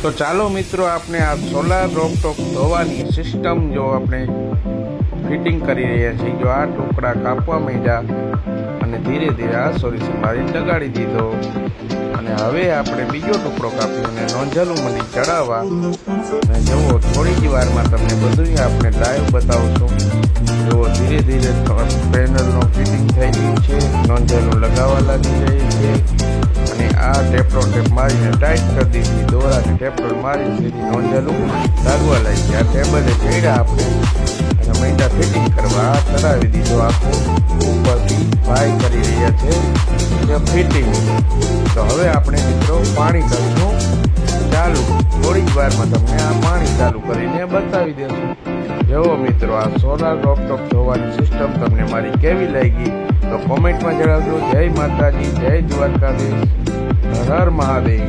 તો ચાલો મિત્રો, આપણે આ સોલાર રોકટોક ધોવાની સિસ્ટમ જો આપણે ફિટિંગ કરી રહ્યા છીએ, જો આ ટુકડા કાપવા માંડ્યા અને ધીરે ધીરે આ સોલ્યુશન મારી લગાડી દીધો અને હવે આપણે બીજો ટુકડો કાપી અને નોંઝલું મંડી ચડાવવા અને જુઓ થોડી જ વારમાં તમને બધું આપણે લાઈવ બતાવશું। જુઓ ધીરે ધીરે પેનલનું ફિટિંગ થઈ ગયું છે, નોંઝલું લગાવવા લાગી રહી છે અને આ ટેપરો ટેપ મારીને ટાઈટ કરી દીધી, દોરાને ટેપરો મારી સીધી નોંઝલું લાગવા લાગી। આ ટેબલે ચડ્યા આપણે અને મહિના ફિટિંગ કરવા આ કરાવી દીધો, આખું ઉપરથી ભાઈ કરી રહ્યા છે ફિટિંગ। તો હવે આપણે મિત્રો પાણી કરીશું ચાલુ, થોડી જ વારમાં તમને આ પાણી ચાલુ કરીને બતાવી દઈશું। જુઓ મિત્રો, આ સોલાર રોકટોક ધોવાની સિસ્ટમ તમને મારી કેવી લાગી તો કોમેન્ટમાં જણાવજો। જય માતાજી, જય દ્વારકાધીશ, હર હર મહાદેવ।